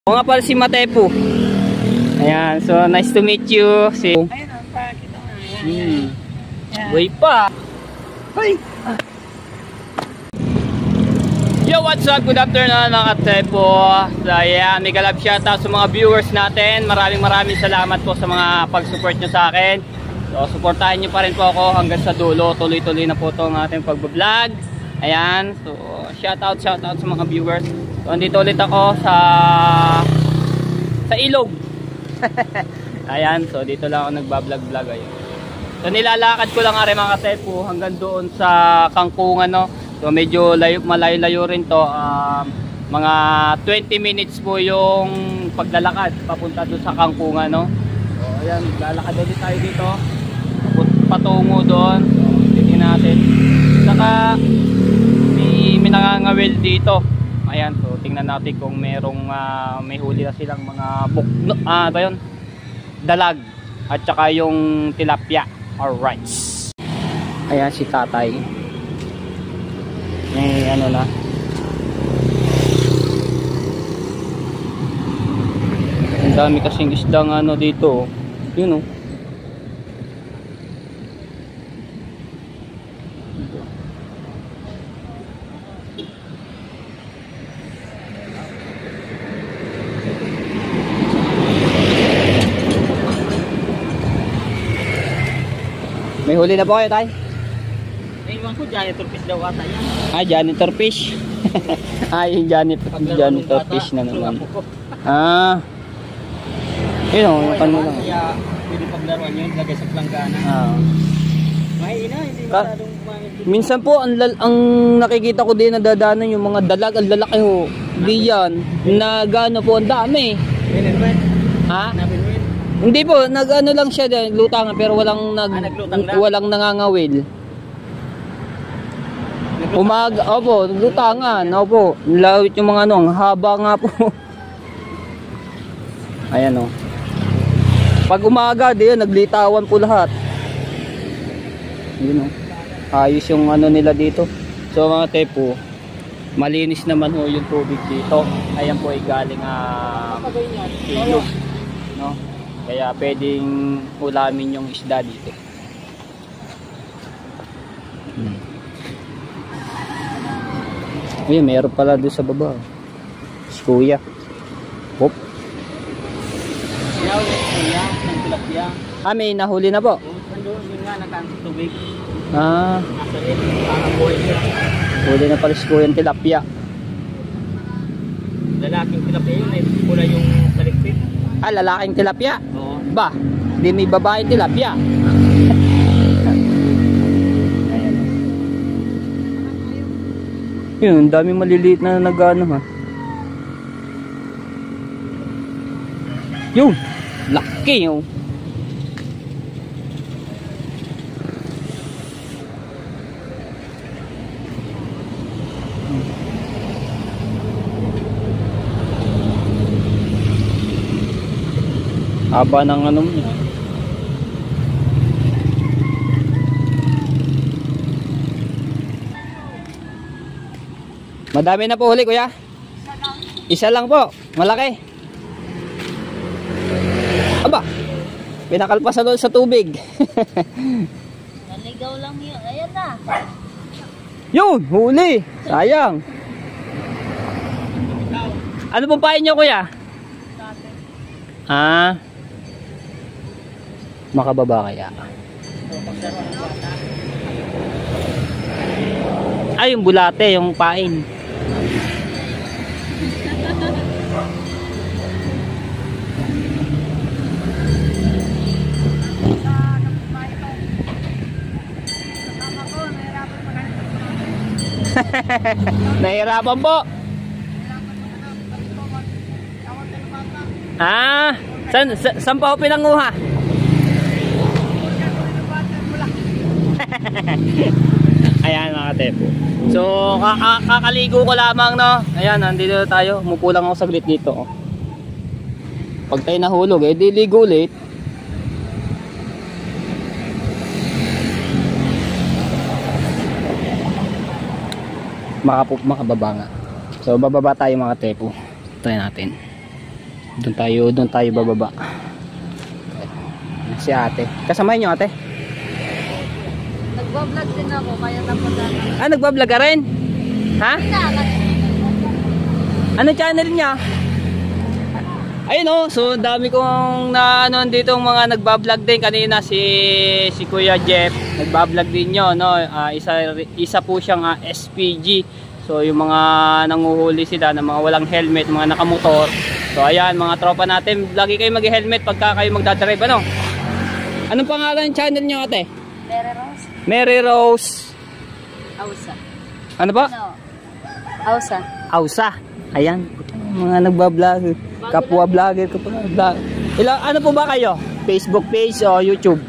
O nga pala si Matepo. Ayan, so nice to meet you. Ayun, ang pakita ko na. Way pa. Ay. Yo, what's up? Good afternoon mga Matepo. So ayan, mega love shoutout sa mga viewers natin. Maraming salamat po sa mga pag-support nyo sa akin. So supportahan nyo pa rin po ako hanggang sa dulo. Tuloy-tuloy na po itong ating pag-vlog. Ayan, so shoutout sa mga viewers. So andito ulit ako sa ilog. Ayan, so dito lang ako nagbablog-vlog ayun. So nilalakad ko lang are mga Katepo hanggang doon sa Kangkungan, no. So medyo malayo-layo rin to. Mga 20 minutes po yung paglalakad papunta doon sa Kangkungan, no. So ayan, lalakad ulit tayo dito. Patungo doon. So, titingnan natin. Saka may nangangawil dito. Ayan, so tingnan natin kung merong may huli na silang mga bukno, ba yun? Dalag at saka yung tilapia. Alright. Ayan si tatay. May ano na. Ang dami kasing isdang ano dito. Yun oh. May huli na po kayo, tay? Iwan ko, janitor fish daw ata yan. Ah, janitor fish. Yung janitor fish na naman. Yun o, yung kano lang. Kaya pwede paglaruan yun, lagay sa planggana. Mahina, hindi masyadong kumain. Minsan po, ang nakikita ko din nadadaanan yung mga dalag, ang lalaki ho. Di yan. Nagano po, ang dami. Ha? Hindi po, nag-ano lang siya din, lutangan pero walang walang nangangawil. Opo, lutangan, opo. Lawit yung mga ano, ang haba nga po. Ayan o. Pag umaga, di yun, naglitawan po lahat. Yun o. Ayos yung ano nila dito. So mga Tepo, malinis naman ho yung tubig dito. Ayan po ay galing ilog. No? Kaya pwedeng ulamin yung isda dito. Ayun, mayroon pala doon sa baba. Si Kuya. Hop. May nahuli na po. Yun nga, nagkantong tubig. Huli na pala si Kuya ng tilapia. Lalaking tilapia yun, ay pula yung balikpit. Lalaking tilapia? Oo. Ba, di may babae tilapia. Ayan. Yun, dami maliliit na nagano ha. Yun, laki yun. Haba ng ano mo. Madami na po huli, Kuya? Isa lang po. Malaki. Aba, pinakalpasan doon sa tubig. Naligaw lang yun. Ayan na. Yun, huli. Sayang. Ano pong pain nyo, Kuya? Makababa kaya. Yung bulate, yung pain. Nahirapan po. Saan pa ako pinanguha? Ayan mga Tepo. So kakaligo ko lamang, no. Ayan, nandito tayo. Umupo lang ako saglit dito. Pag tayo nahulog, di ligo ulit. Makababa nga. So bababa tayo mga Tepo. Tayo natin. Doon tayo bababa. Si ate. Kasamahin nyo ate? Nagbablog din ako, kaya napunta. Nagbablog ka rin? Ha? Ano channel niya? Ayun oh, so dami kong na ano dito mga nagba-vlog din kanina si Kuya Jeff, nagba-vlog din 'yo no. Isa po siyang SPG. So yung mga nanguhuli sila ng mga walang helmet, mga nakamotor. So ayan, mga tropa natin, lagi kayo mag-helmet pagka kayo magdadrive ano. Anong pangalan ng channel niyo ate? Mary Rose. Mary Rose. Ausa. Ano ba? No. Ausa. Ausa. Ayan, mga nagba-vlog, kapwa vlogger, kapwa vlog. Ano po ba kayo? Facebook page o YouTube?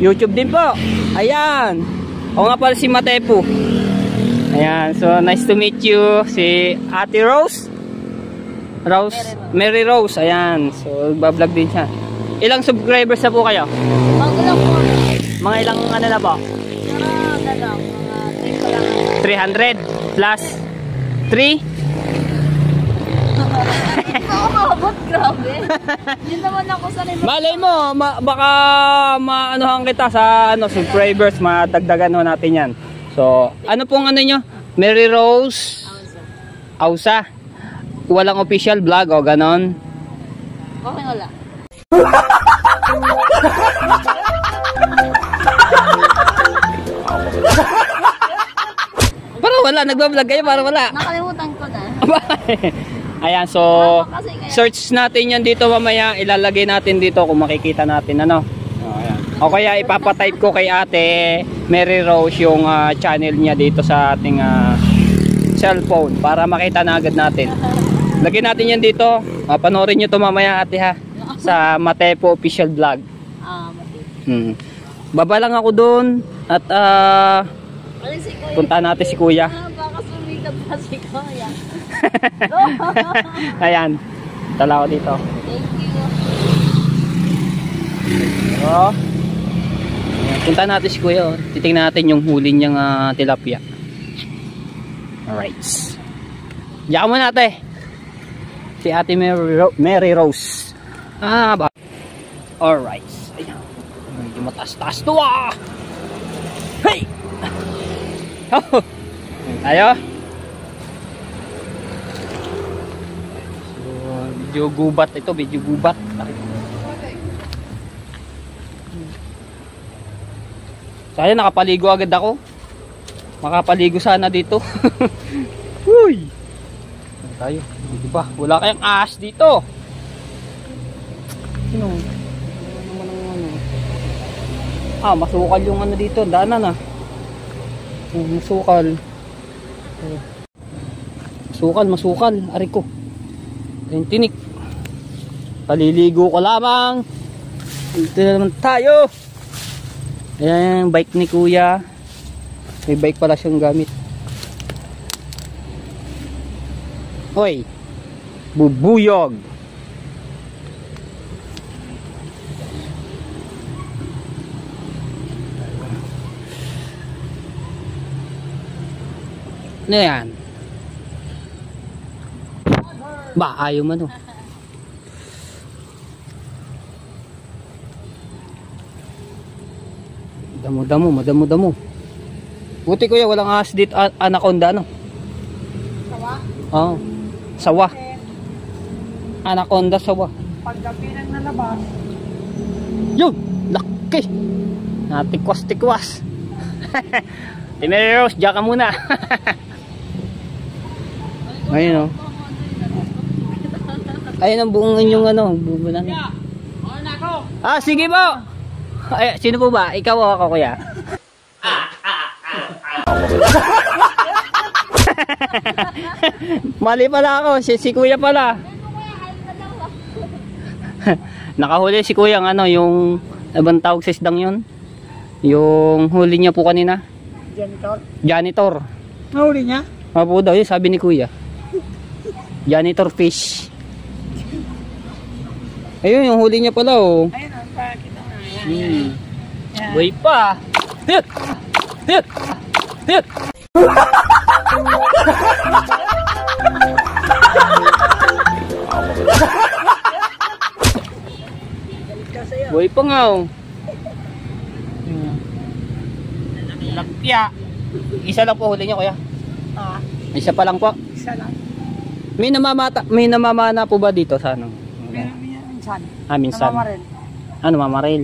YouTube din po. Ayan. O nga pala si Matepo. Ayan, so nice to meet you. Si Ate Rose. Mary Rose. Ayan, so nagba-vlog din siya. Ilang subscribers na po kayo? Magulang po. Mga ilang ano na po? Mga 300 plus 3? Abot, grabe. Yun naman ako sa rin. Malay mo, baka maanohan kita sa subscribers, madagdagan ho natin yan. So, ano pong ano nyo? Mary Rose Ausa. Walang official vlog o ganon? Okay, wala. Para wala, nagbablog kayo para wala. Nakalimutan ko na. Ayan, so search natin yan dito mamaya, ilalagay natin dito kung makikita natin ano. Ayan. O kaya ipapatype ko kay ate Mary Rose yung channel niya dito sa ating cellphone para makita na agad natin. Lagyan natin yan dito, panoorin nyo to mamaya ate ha, sa Matepo official vlog. Baba lang ako doon at punta natin si kuya. Baka sumikat pa si kuya. Ayan, tala ko dito. Thank you. So, punta natin si kuya. Titingnan natin yung huli niyang tilapia. Alright. Diyan mo natin. Si ate Mary Rose. Ba. Alright. Ayan. Medyo mataas-taas to Hey! Tayo. Medyo gubat ito, medyo gubat. Sana nakapaligo agad ako. Makapaligo sana dito. Uy! Tayo, di ba? Wala kayang ahas dito. Masukal yung ano dito, daanan masukal. Masukal, ari ko. Yung tinik. Paliligo ko lamang. Dito naman tayo. Ayan yung bike ni kuya. May bike pala siyang gamit. Hoy, bubuyog. Ano yan? Ba, ayaw man Madamo. Buti kuya, walang ahas dito, anaconda Sawa? Oo. Sawa. Anaconda sawa. Paggabi nang nalabas. Yun! Laki! Natikwas-tikwas. Mary Rose, diyan ka muna. Ayun Ayun ang buong inyong bubunan. Sige po! Ay, sino po ba? Ikaw o ako kuya? Mali pala ako, si kuya pala. Nakahuli si kuya yung ibang tawag sa isdang yun. Yung huli niya po kanina. Janitor. Nahuli niya? Mapo daw yun, sabi ni kuya. Janitor fish. Ayun yung huli niya pala Ayun, pakita na yan. Buhay pa. Hit! Hit! Hit! Buhay pa nga oh. Tilapia. Isa lang po huli niyo kuya. Isa pa lang po. Isa lang. May namamana po ba dito sa ano? Minsan. Minsan. Namamaril. Ano, mamaril.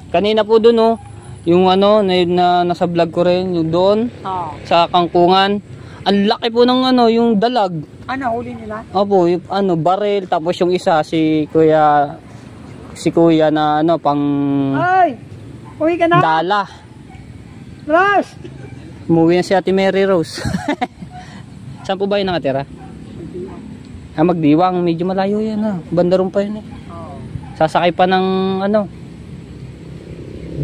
Kanina po doon oh, yung ano na nasa vlog ko rin, yung doon sa kangkungan. Ang laki po ng ano, yung dalag. Ano, huli nila? Opo, yung ano, baril, tapos yung isa si kuya na ano, pang Ay! Uwi ka na! dala. Ros! Umuwi na si Ate Mary Rose. Saan po ba yung nakatira? Magdiwang, medyo malayo yan ha. Bandaron pa yun eh. Sasakay pa ng ano,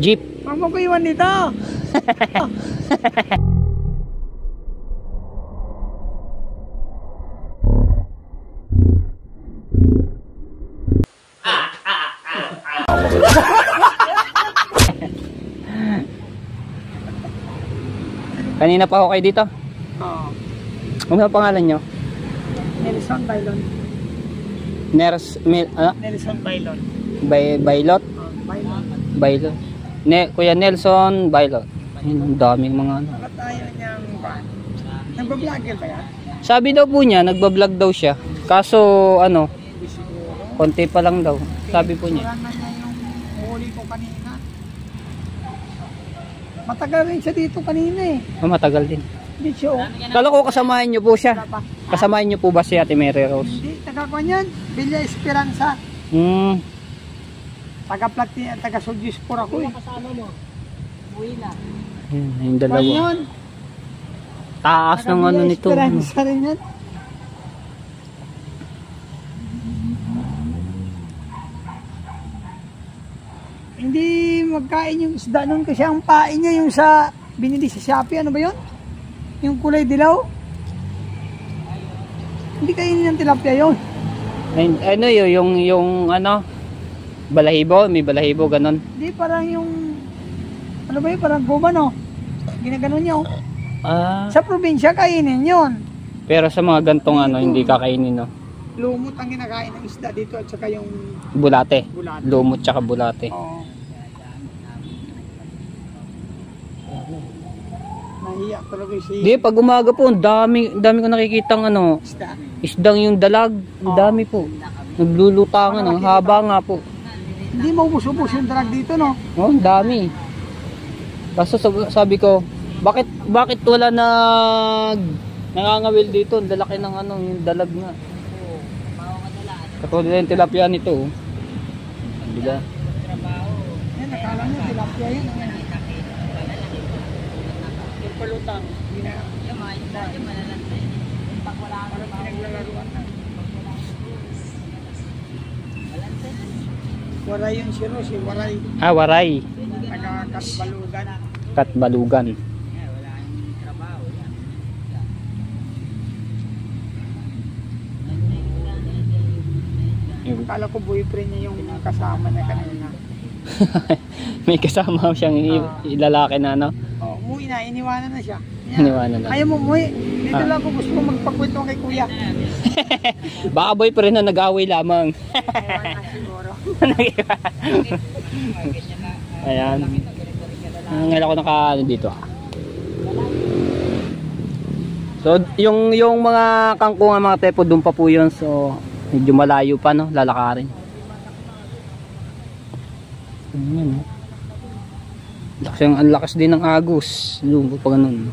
jeep. Huwag mo ko iwan dito! Kanina pa ako kayo dito. Oo. Ano ang pangalan nyo? Nelson Bailon. Nelson Bailon. Bailot? Bailon. Bailot. Kuya Nelson Bailot. Ayun, ang daming mga ano. Bakit ayaw niyang ba? Nagbablogger ba yan? Sabi daw po niya, nagbablog daw siya. Kaso ano, konti pa lang daw. Sabi po niya. Wala na niya yung huli ko kanina. Matagal rin siya dito kanina eh. Matagal din. Hindi siya oh. Kala ko kasamahin niyo po siya. Wala pa. Kasamahin niyo po ba si Ate Mary Rose? Hindi, taga-kwan yan. Villa Esperanza. Taga-Plati, taga-Sudjuspor ako eh. Kasama mo. Uwi na. Yung dalawa. Kwan yun. Taas ng ano nito. Esperanza rin yan. Hindi magkain yung isda nun kasi ang pain niya yung sa binili sa Shopee. Ano ba yun? Yung kulay dilaw. Hindi kainin ng tilapia yun. Ano yun, yung ano, balahibo, may balahibo, ganon. Hindi parang yung, ano ba yun? Parang guba no? Ginaganon niya oh. Sa probinsya kainin yun. Pero sa mga gantong ano, hindi kakainin no. Lumot ang ginakain ng isda dito at saka yung Bulate. bulate. Lumot tsaka bulate. Oo. Nahiya talaga si Di, pag umaga po, ang dami ko nakikitang ano, isda. isdang yung dalag. Ang dami po. Naglulutangan, ang haba nga po. Hindi maubos-ubos yung drag dito no? Oh, ang dami. Kaso sabi ko, bakit wala nangangawil dito? Ang lalaki ng ano, yung dalag nga. Katulad yung tilapia nito. Oh. Diba? Yan, nakala nyo, tilapia yun. Palutang. Waray yung si Rosy, waray. Waray. Taga-Katbalugan. Katbalugan. Kala ko boyfriend niya yung kasama niya kanina. May kasama siyang lalaki na ano. Oh, umuwi na, iniwanan na siya. Iniwanan na. Ayaw mo umuwi. Dito lang ako gusto mo magpakwento kay kuya. Baka boyfriend na nag-away lamang. Ewan na siguro. Ayan. Ngayon ako naka dito. So yung mga kangkungan mga tepo doon pa po yun. So medyo malayo pa no, lalakarin. Ayan, ang lakas din ng agos. Lumbo pa ganun.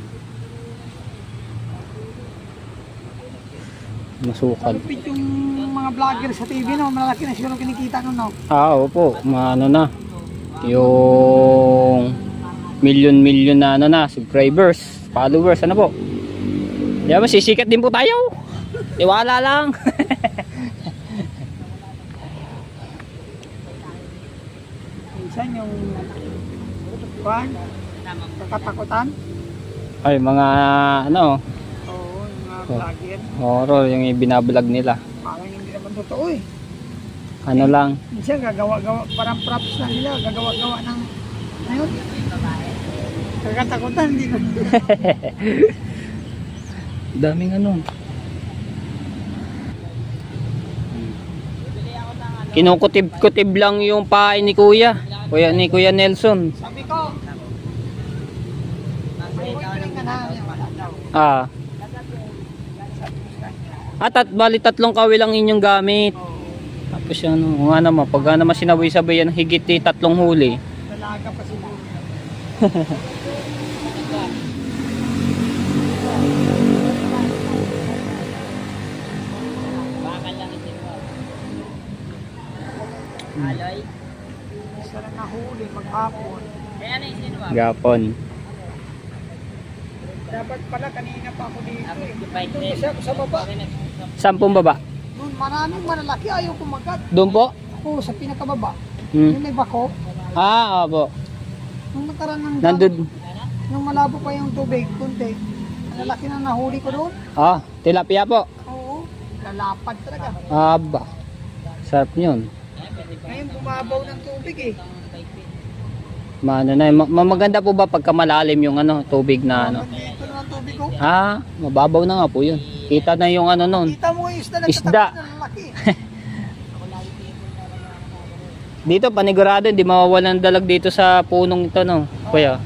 Masukal. Malupit yung mga vlogger sa TV no, malaki na siguro kinikita nun no. Opo, ano na. Yung million na ano na, subscribers, followers, ano po. Diba, masisikat din po tayo. Tiwala lang. Minsan yung kwan, kakatakutan. Ay, mga ano, Oo, yung mga vlogger. horror yung binablog nila. Parang hindi naman totoo eh. Ano lang. Minsan gagawa-gawa, parang props na nila, gagawa-gawa ng, ayun, kakatakutan, hindi na. Daming ano. Kinukutib-kutib lang yung pain ni Kuya. Ni Kuya Nelson. Sabi ko, Ah. Bali tatlong kawil lang inyong gamit. Tapos yan, kung nga naman, pag naman sinabay-sabay yan, higit 3 huli. dalaga pa siguro. Isa lang nahuli maghapon. Gapon. Dapat pala kanina pa ako dito eh. Doon kasi ako sa baba. Sampung baba. Doon maraming malalaki ayaw kumagat. Doon po? Oo, sa pinakababa. Hmm. Yung may bako. Opo. Nung nakaraan ng Nandun. nung malabo pa yung tubig, kunti. Malalaki na nahuli ko doon. Tilapia po. Oo, lalapad talaga. Aba. Sarap yun. Ngayon bumabaw ng tubig eh. Maganda po ba pagka malalim yung tubig na Dito na ang tubig ko. mababaw na nga po yun. Kita na yung nun. Kita mo yung isda na Isda. na lalaki. Dito panigurado hindi mawawalan ng dalag dito sa punong ito Kuya.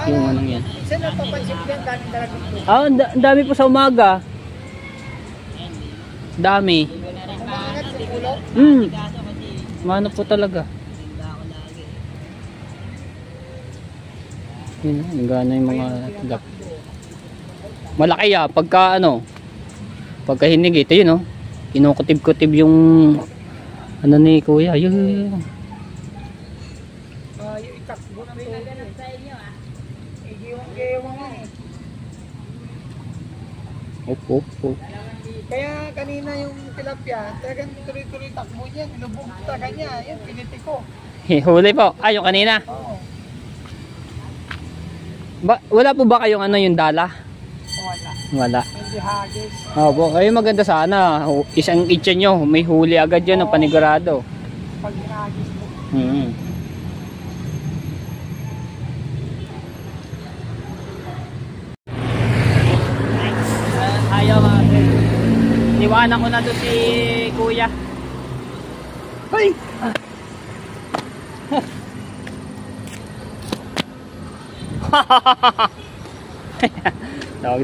Yung yan. Isa na papansin ko yan, daming talaga dito. Ang dami po sa umaga. Dami. Umangat sa pulo. Mano po talaga. Yun, gana yung mga tilap. Malaki pagka hinig ito yun kinukutib-kutib yung ni Kuya. Yun. Yung itakbo ng tubig. Igiwang-giwang nga eh. Opo. Kaya kanina yung tilapia, talagang tuloy-tuloy takbo niya, nilubog talaga niya. Yan, piniti ko. Huli po. Yung kanina. Oo. Wala po ba kayong yung dala? Wala. Wala. Hindi hagis. Opo. Ay maganda sana. Isang itcha nyo. May huli agad yun ng panigurado. Pag hinagis mo. Ayaw mga friend. Niwanan ko na to si Kuya. Hoy!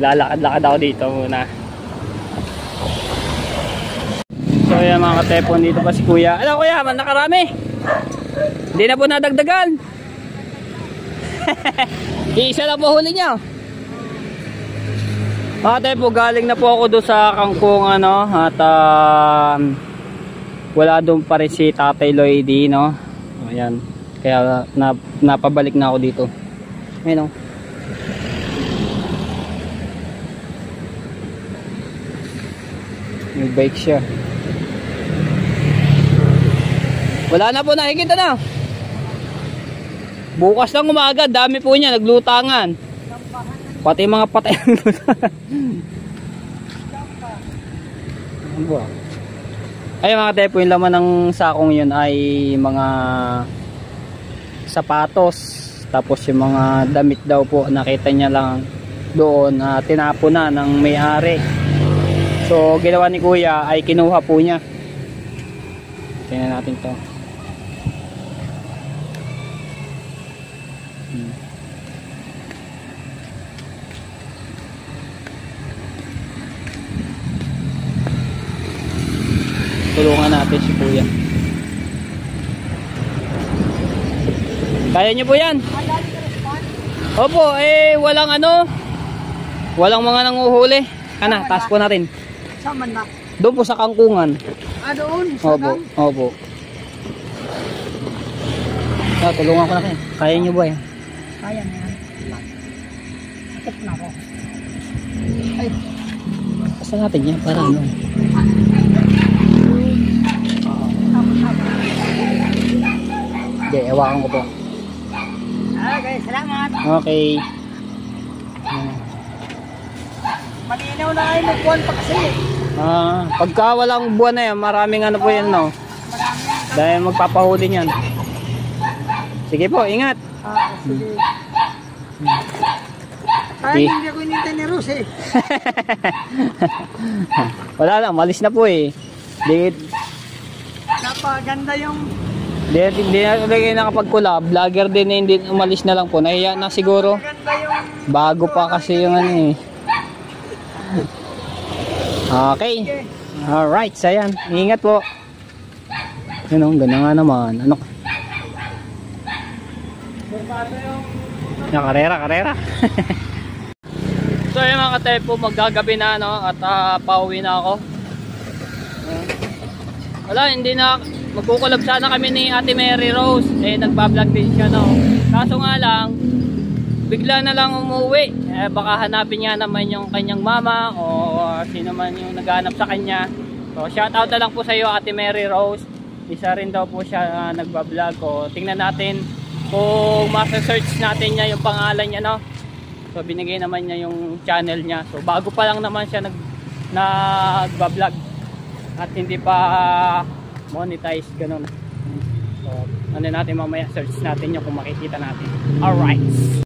Lalakad-lakad ako dito muna. So yan mga katepon, dito pa si Kuya. Ano Kuya, nakarami. Hindi na po nadagdagan. Isa lang po huli niya. Mga katepo, galing na po ako doon sa kangkong at wala doon pa rin si Tatay Lloydie Ayan. Kaya napabalik na ako dito. Ayun may bike siya. Wala na po, nakikita na. Bukas lang umaga, dami po niya, naglutangan. Pati mga patay. Ay mga tepo, yung laman ng sakong yun ay mga sapatos. Tapos yung mga damit daw po, nakita niya lang doon, tinapo na ng may-ari. So ginawa ni Kuya ay kinuha po niya. Tingnan natin to. Tulungan natin si Kuya. Kaya niyo po yan? Opo, walang mga nanguhuli. Taas po natin. Saan na? Doon po sa kangkungan. Doon? Sa Opo. Tulungan ko na kayo. Kaya niyo ba yan? Kaya na yan. Takot na ako. Ay. Basta natin yan para Hindi, ewakan ko po. Okay, salamat. Okay. Malinaw na kayo, magbuwan pa kasi. Pagka walang buwan na yan, maraming po yan dahil magpapahuli niyan. Sige po, ingat. Sige. Ay, hindi ako inintay ni Rose eh. Wala lang, malis na po eh. Napaganda yung... Hindi na talaga nakapag-collab. Vlogger din na hindi umalis na lang po. Nahiya na siguro. Napaganda yung... Bago pa kasi yung ano eh. Okay. Alright, sayan. Ingat po. Yun o, ganda nga naman. Ano? Karera. So yung mga katepo, maggagabi na no, at pauwi na ako. Wala, hindi na. Magkukulab sana kami ni Ate Mary Rose. Eh, nagpa-vlog din siya no. Kaso nga lang, bigla na lang umuwi. Eh, baka hanapin niya naman yung kanyang mama o sino man yung naghanap sa kanya. So shoutout na lang po sa iyo Ate Mary Rose. Isa rin daw po siya nagba-vlog ko. Tingnan natin kung ma-search natin niya yung pangalan niya no. So binigay naman niya yung channel niya. So bago pa lang naman siya nagba-vlog at hindi pa monetize ganun. So ano natin mamaya search natin yung kung makikita natin. Alright.